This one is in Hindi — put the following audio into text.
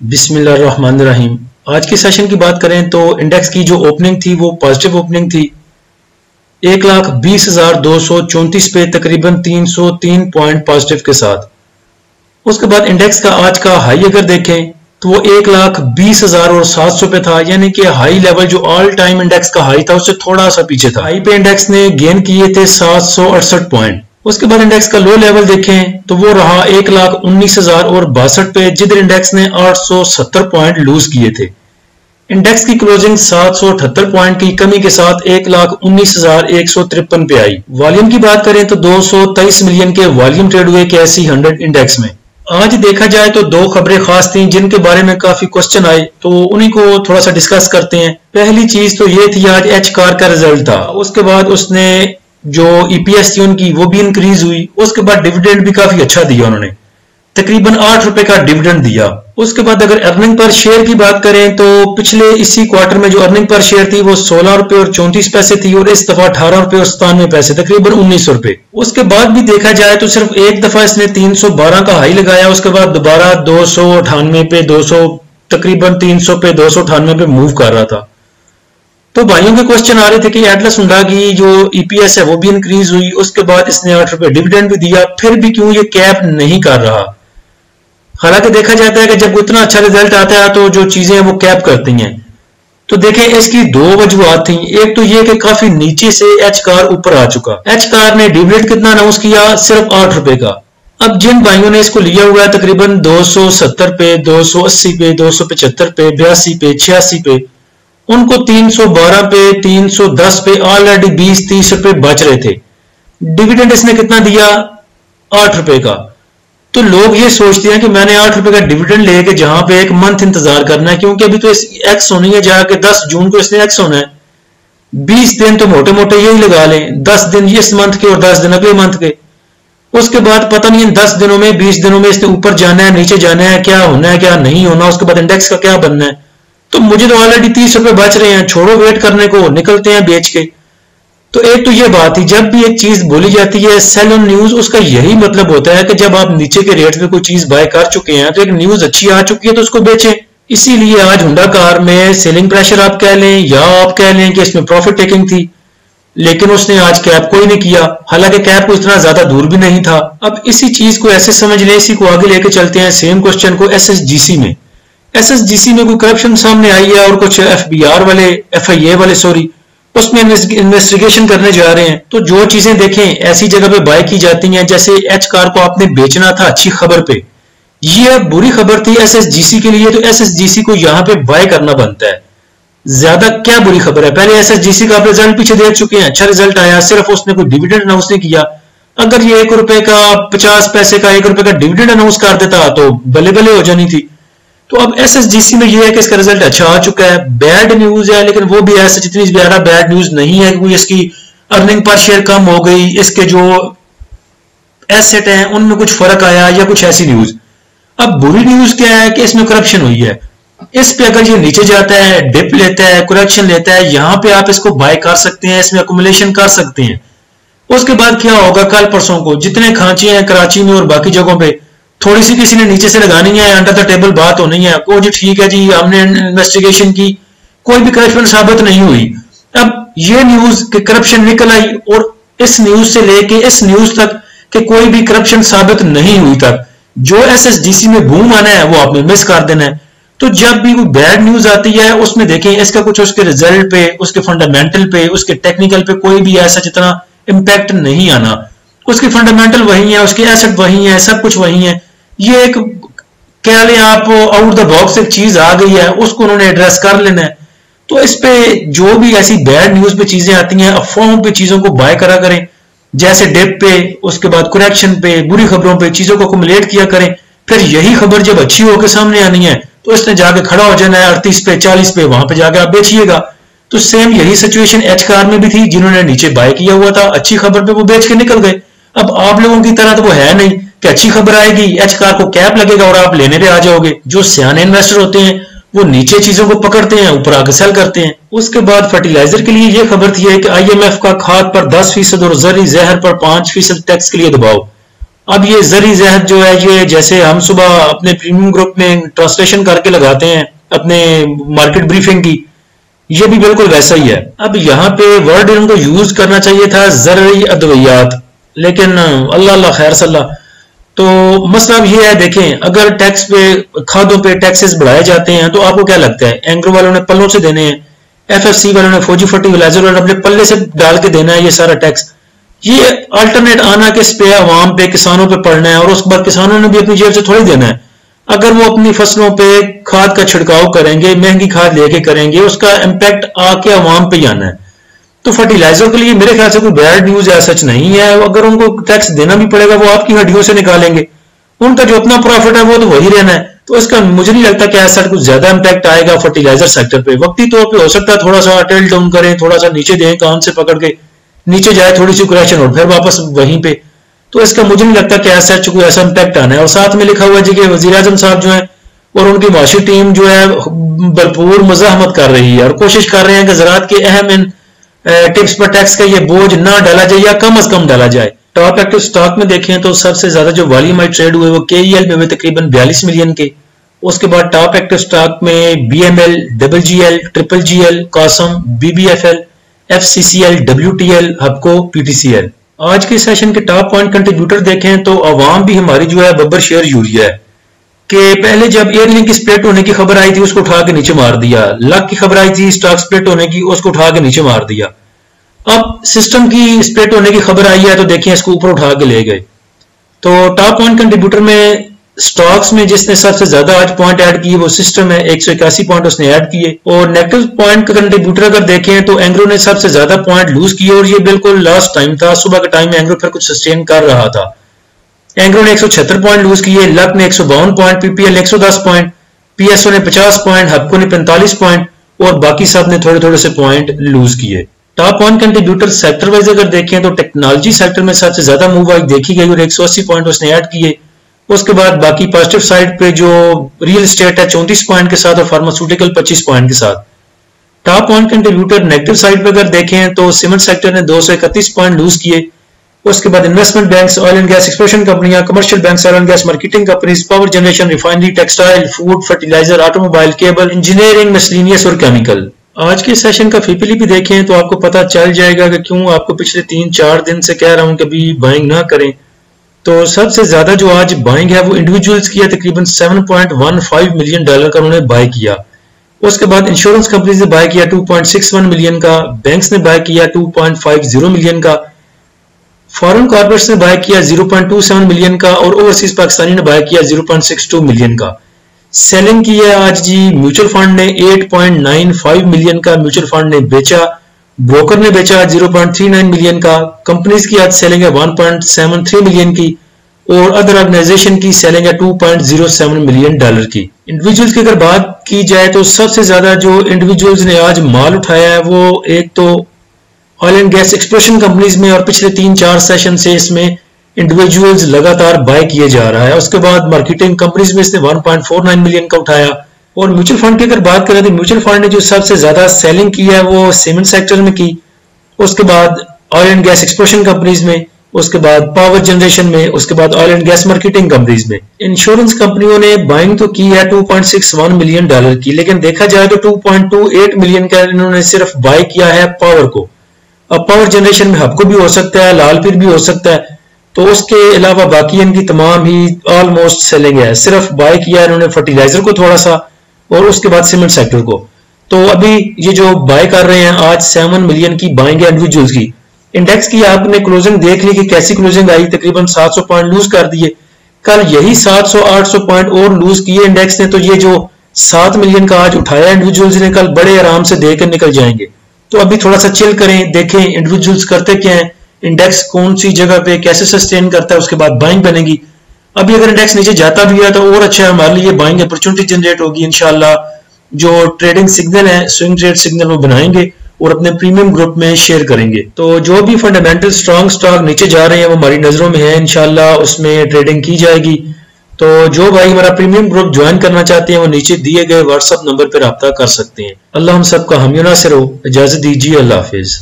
बिस्मिल्लाहिर्रहमानिर्रहीम। आज के सेशन की बात करें तो इंडेक्स की जो ओपनिंग थी वो पॉजिटिव ओपनिंग थी 1,20,234 पे, तकरीबन 303 पॉइंट पॉजिटिव के साथ। उसके बाद इंडेक्स का आज का हाई अगर देखें तो वो 1,20,700 पे था, यानी कि हाई लेवल जो ऑल टाइम इंडेक्स का हाई था उससे थोड़ा सा पीछे था। हाई पे इंडेक्स ने गेन किए थे 768 पॉइंट। उसके बाद इंडेक्स का लो लेवल देखें तो वो रहा 1,19,062 पे, जिधर इंडेक्स ने 870 पॉइंट लूज किए थे। इंडेक्स की क्लोजिंग 778 पॉइंट की कमी के साथ 1,19,153 पे आई। वॉल्यूम की बात करें तो 223 मिलियन के वॉल्यूम ट्रेड हुए KSE 100 इंडेक्स में। आज देखा जाए तो दो खबरें खास थी जिनके बारे में काफी क्वेश्चन आए, तो उन्हीं को थोड़ा सा डिस्कस करते हैं। पहली चीज तो ये थी, आज एच कार का रिजल्ट था। उसके बाद उसने जो EPS थी उनकी वो भी इंक्रीज हुई। उसके बाद डिविडेंड भी काफी अच्छा दिया उन्होंने, तकरीबन 8 रुपए का डिविडेंड दिया। उसके बाद अगर अर्निंग पर शेयर की बात करें तो पिछले इसी क्वार्टर में जो अर्निंग पर शेयर थी वो 16 रुपए और 34 पैसे थी, और इस दफा 18 रुपए और 97 पैसे, तकरीबन 19 रुपए। उसके बाद भी देखा जाए तो सिर्फ एक दफा इसने 312 का हाई लगाया, उसके बाद दोबारा 298 पे, 200 तकरीबन 300 पे, 298 पे मूव कर रहा था। तो भाइयों के क्वेश्चन आ रहे थे कि एटलस हुंडा की जो EPS है वो भी इंक्रीज हुई, उसके बाद इसने 8 रुपए डिविडेंड भी दिया, फिर भी क्यों ये कैप नहीं कर रहा। हालांकि देखा जाता है कि जब इतना अच्छा रिजल्ट आता है तो जो चीजें हैं वो कैप करती हैं। तो देखें, इसकी दो वजूहत थी। एक तो ये कि काफी नीचे से एच कार ऊपर आ चुका। एच कार ने डिविडेंड कितना अनाउंस किया, सिर्फ 8 रुपए का। अब जिन भाइयों ने इसको लिया हुआ है तकरीबन 270 पे, 280 पे, 275 पे, 82 पे, 86 पे, उनको 312 पे, 310 पे ऑलरेडी 20-30 रुपए बच रहे थे। डिविडेंड इसने कितना दिया, 8 रुपए का। तो लोग ये सोचते हैं कि मैंने 8 रुपए का डिविडेंड लेके जहां पे एक मंथ इंतजार करना है, क्योंकि अभी तो इस एक्स होनी है, जाके 10 जून को इसने एक्स होना है। 20 दिन तो मोटे मोटे यही लगा लें, 10 दिन इस मंथ के और 10 दिन अगले मंथ के। उसके बाद पता नहीं इन 10 दिनों में, 20 दिनों में इसने ऊपर जाना है, नीचे जाना है, क्या होना है, क्या नहीं होना, उसके बाद इंडेक्स का क्या बनना है। तो मुझे तो ऑलरेडी 30 रुपए बच रहे हैं, छोड़ो वेट करने को, निकलते हैं बेच के। तो एक तो ये बात थी, जब भी एक चीज बोली जाती है सेल ऑन न्यूज, उसका यही मतलब होता है कि जब आप नीचे के रेट में कोई चीज बाय कर चुके हैं तो एक न्यूज अच्छी आ चुकी है तो उसको बेचें। इसीलिए आज हुंडा कार में सेलिंग प्रेशर आप कह लें या आप कह लें कि इसमें प्रॉफिट टेकिंग थी, लेकिन उसने आज कैप कोई नहीं किया, हालांकि कैप को इतना ज्यादा दूर भी नहीं था। अब इसी चीज को ऐसे समझ लें, इसी को आगे लेके चलते हैं सेम क्वेश्चन को SSGC में। SSGC में कोई करप्शन सामने आई है और कुछ FIA वाले उसमें इन्वेस्टिगेशन करने जा रहे हैं। तो जो चीजें देखें ऐसी जगह पे बाय की जाती हैं, जैसे एच कार को आपने बेचना था अच्छी खबर पे, ये बुरी खबर थी SSGC के लिए, तो SSGC को यहाँ पे बाय करना बनता है। ज्यादा क्या बुरी खबर है, पहले SSGC का आप रिजल्ट पीछे देख चुके हैं, अच्छा रिजल्ट आया, सिर्फ उसने कोई डिविडेंड अनाउंस नहीं किया। अगर ये 1 रुपए का 50 पैसे का 1 रुपए का डिविडेंड अनाउंस कर देता तो बल्ले बल्ले हो जानी थी। तो अब SSGC में यह है कि इसका रिजल्ट अच्छा आ चुका है। बैड न्यूज है, लेकिन वो भी ऐसा जितनी ज्यादा बैड न्यूज नहीं है कि इसकी अर्निंग पर शेयर कम हो गई, इसके जो एसेट हैं उनमें कुछ फर्क आया या कुछ ऐसी न्यूज। अब बुरी न्यूज क्या है कि इसमें करप्शन हुई है। इस पे अगर ये नीचे जाता है, डिप लेता है, करेक्शन लेता है, यहां पे आप इसको बाय कर सकते हैं, इसमें अकुमुलेशन कर सकते हैं। उसके बाद क्या होगा, कल परसों को जितने खांचे हैं कराची में और बाकी जगहों पे, थोड़ी सी किसी ने नीचे से लगानी है, अंडर द टेबल बात होनी है को जी ठीक है जी हमने इन्वेस्टिगेशन की, कोई भी करप्शन साबित नहीं हुई। अब ये न्यूज के करप्शन निकल आई और इस न्यूज से लेके इस न्यूज तक कि कोई भी करप्शन साबित नहीं हुई तक जो SSGC में बूम आना है वो आपने मिस कर देना है। तो जब भी कोई बैड न्यूज आती है उसमें देखें इसका कुछ उसके रिजल्ट पे, उसके फंडामेंटल पे, उसके टेक्निकल पे कोई भी ऐसा जितना इंपैक्ट नहीं आना। उसके फंडामेंटल वही है, उसके एसेट वही है, सब कुछ वही है। ये एक कह लें आप आउट द बॉक्स एक चीज आ गई है, उसको उन्होंने एड्रेस कर लेना है। तो इस पे जो भी ऐसी बैड न्यूज पे चीजें आती हैं, अफवाहों पे चीजों को बाय करा करें, जैसे डिप पे, उसके बाद करेक्शन पे, बुरी खबरों पे चीजों को अकुमुलेट किया करें। फिर यही खबर जब अच्छी होकर सामने आनी है तो इसने जाके खड़ा हो जाना है 38 पे, 40 पे, वहां पे जाके आप बेचिएगा। तो सेम यही सिचुएशन एच कार में भी थी, जिन्होंने नीचे बाय किया हुआ था अच्छी खबर पे वो बेच के निकल गए। अब आप लोगों की तरह तो वो है नहीं कि अच्छी खबर आएगी, एच कार को कैप लगेगा और आप लेने पे आ जाओगे। जो सियाने इन्वेस्टर होते हैं वो नीचे चीजों को पकड़ते हैं, ऊपर आगे सेल करते हैं। उसके बाद फर्टिलाइजर के लिए यह खबर थी कि IMF का खाद पर 10% और जरी जहर पर 5% टैक्स के लिए दबाव। अब ये जरी जहद जो है, ये जैसे हम सुबह अपने प्रीमियम ग्रुप में ट्रांसलेशन करके लगाते हैं अपने मार्केट ब्रीफिंग की, ये भी बिल्कुल वैसा ही है। अब यहाँ पे वर्ड इनको यूज करना चाहिए था जरई अद्वियात, लेकिन अल्लाह अल्लाह खैर सल्लाह। तो मसला अब ये है, देखें अगर टैक्स पे, खादों पे टैक्सेस बढ़ाए जाते हैं तो आपको क्या लगता है, एंग्रो वालों ने पल्लों से देने हैं, एफएफसी वालों ने, फौजी फर्टिलाइजर वालों ने अपने पल्ले से डाल के देना है ये सारा टैक्स। ये अल्टरनेट आना किस पे, आवाम पे, किसानों पे पड़ना है, और उसके बाद किसानों ने भी अपनी जेब से थोड़ी देना है। अगर वो अपनी फसलों पे खाद का छिड़काव करेंगे, महंगी खाद लेके करेंगे, उसका इम्पैक्ट आके आवाम पे ही आना है। तो फर्टिलाइजर के लिए मेरे ख्याल से कोई बैड न्यूज है सच नहीं है। अगर उनको टैक्स देना भी पड़ेगा वो आपकी हड्डियों से निकालेंगे, उनका जो अपना प्रॉफिट है वो तो वही रहना है। तो इसका मुझे नहीं लगता कि ऐसा कुछ ज्यादा इम्पैक्ट आएगा फर्टिलाइजर सेक्टर पे। वक्ती तौर पे हो सकता है थोड़ा सा टेल डाउन करें, थोड़ा सा नीचे दें, कान से पकड़ के नीचे जाए थोड़ी सी करेक्शन और फिर वापस वहीं पे। तो इसका मुझे नहीं लगता कि ऐसा कोई ऐसा इम्पैक्ट आना है। और साथ में लिखा हुआ है जी कि वजीर आजम साहब जो है और उनकी माशी टीम जो है भरपूर मुजाहमत कर रही है और कोशिश कर रहे हैं कि ज़राअत के अहम इन टिप्स पर टैक्स का ये बोझ ना डाला जाए या कम अज कम डाला जाए। टॉप एक्टिव स्टॉक में देखें तो सबसे ज्यादा जो वॉल्यूम ट्रेड हुए वो केईएल में हुए तकरीबन 42 मिलियन के। उसके बाद टॉप एक्टिव स्टॉक में BML, double GL, triple GL, कॉसम, BBFL, FCCL, WTL, Hubco, PTCL. आज के सेशन के टॉप पॉइंट कंट्रीब्यूटर देखें तो अवाम भी हमारी जो है बब्बर शेयर यूरिया है कि पहले जब एयरलिंक की स्प्लिट होने की खबर आई थी उसको उठा के नीचे मार दिया, लक की खबर आई थी स्टॉक स्प्लिट होने की उसको उठा के नीचे मार दिया। अब सिस्टम की स्प्लिट होने की खबर आई है तो देखिए इसको ऊपर उठा के ले गए। तो टॉप पॉइंट कंट्रीब्यूटर में स्टॉक्स में जिसने सबसे ज्यादा आज पॉइंट ऐड किए वो सिस्टम है, 181 पॉइंट उसने ऐड किए। और नेगेटिव पॉइंट का कंट्रीब्यूटर अगर देखें तो एंग्रो ने सबसे ज्यादा पॉइंट लूज किए और ये बिल्कुल लास्ट टाइम था, सुबह का टाइम एंग्रो फिर कुछ सस्टेन कर रहा था। एंग्रो ने 176 पॉइंट लूज किए, लक ने 152 पॉइंट, पीपीएल ने 110 पॉइंट, पीएसओ ने 50 पॉइंट, हबको ने 45 पॉइंट और बाकी सब ने थोड़े थोड़े से पॉइंट लूज किए। Top one contributor sector wise अगर देखें तो टेक्नोलॉजी सेक्टर में सबसे ज्यादा मूव आई देखी गई और 180 पॉइंट उसने ऐड किए। उसके बाद बाकी पॉजिटिव साइड पे जो रियल एस्टेट है 34 पॉइंट के साथ और फार्मास्यूटिकल 25 पॉइंट के साथ। Top one contributor negative side पे अगर देखें तो सीमेंट सेक्टर ने 231 पॉइंट लूज किए। उसके बाद investment banks, oil and gas exploration कंपनियां, commercial banks, oil and gas marketing companies, power generation, refinery, textile, food, fertiliser, automobile, cable, engineering, miscellaneous और केमिकल। आज के सेशन का फीपीली भी देखें तो आपको पता चल जाएगा कि क्यों आपको पिछले 3-4 दिन से कह रहा हूं कि अभी बाइंग ना करें। तो सबसे ज्यादा जो आज बाइंग है वो इंडिविजुअल्स की है, तकरीबन $7.15 मिलियन का उन्होंने बाय किया। उसके बाद इंश्योरेंस कंपनीज ने बाय किया 2.61 मिलियन का, बैंक्स ने बाय किया 2.50 मिलियन का, फॉरेन कॉर्पोरेट्स ने बाय किया 0.27 मिलियन का और ओवरसीज पाकिस्तानी ने बाय किया 0.62 मिलियन का। सेलिंग की है आज जी म्यूचुअल फंड ने 8.95 मिलियन का म्यूचुअल फंड ने बेचा, ब्रोकर ने बेचा 0.39 मिलियन का, कंपनीज की आज सेलिंग है 1.73 मिलियन की और अदर ऑर्गेनाइजेशन की सेलिंग है $2.07 मिलियन की। इंडिविजुअल्स की अगर बात की जाए तो सबसे ज्यादा जो इंडिविजुअल्स ने आज माल उठाया है वो एक तो oil and gas exploration companies में और पिछले 3-4 सेशन से इसमें इंडिविजुअल्स लगातार बाय किए जा रहा है। उसके बाद मार्केटिंग कंपनीज में इसने 1.49 मिलियन का उठाया। और म्यूचुअल फंड की अगर बात करें तो म्यूचुअल फंड ने जो सबसे ज्यादा सेलिंग की है वो सीमेंट सेक्टर में की, उसके बाद oil and gas exploration companies में, उसके बाद पावर जनरेशन में, उसके बाद oil and gas marketing companies में। इंश्योरेंस कंपनियों ने बाइंग तो की है $2.61 मिलियन की, लेकिन देखा जाए तो 2.28 मिलियन का इन्होंने सिर्फ बाय किया है पावर को। अब पावर जनरेशन में हबको भी हो सकता है, लालपीर भी हो सकता है, तो उसके अलावा बाकी इनकी तमाम ही ऑलमोस्ट सेलिंग है। सिर्फ बाय किया इन्होंने फर्टिलाइजर को थोड़ा सा और उसके बाद सीमेंट सेक्टर को। तो अभी ये जो बाय कर रहे हैं आज 7 मिलियन की बाइंग है इंडिविजुअल्स की। इंडेक्स की आपने क्लोजिंग देख ली कि कैसी क्लोजिंग आई, तकरीबन 700 पॉइंट लूज कर दिए। कल यही 700-800 पॉइंट और लूज किए इंडेक्स ने, तो ये जो 7 मिलियन का आज उठाया इंडिविजुअल्स ने कल बड़े आराम से देकर निकल जाएंगे। तो अभी थोड़ा सा चिल करें, देखें इंडिविजुअल्स करते क्या है, इंडेक्स कौन सी जगह पे कैसे सस्टेन करता है, उसके बाद बाइंग बनेगी। अभी अगर इंडेक्स नीचे जाता भी है तो और अच्छा है हमारे लिए, बाइंग अपॉर्चुनिटी जनरेट होगी इंशाल्लाह। जो ट्रेडिंग सिग्नल है, स्विंग ट्रेड सिग्नल वो बनाएंगे और अपने प्रीमियम ग्रुप में शेयर करेंगे। तो जो भी फंडामेंटल स्ट्रॉन्ग स्टॉक नीचे जा रहे हैं वो हमारी नजरों में है, इंशाल्लाह उसमें ट्रेडिंग की जाएगी। तो जो भाई हमारा प्रीमियम ग्रुप ज्वाइन करना चाहते हैं वो नीचे दिए गए व्हाट्सएप नंबर पर राब्ता कर सकते हैं। अल्लाह हम सबका हामी नासिर हो। इजाजत दीजिए, अल्लाह हाफिज।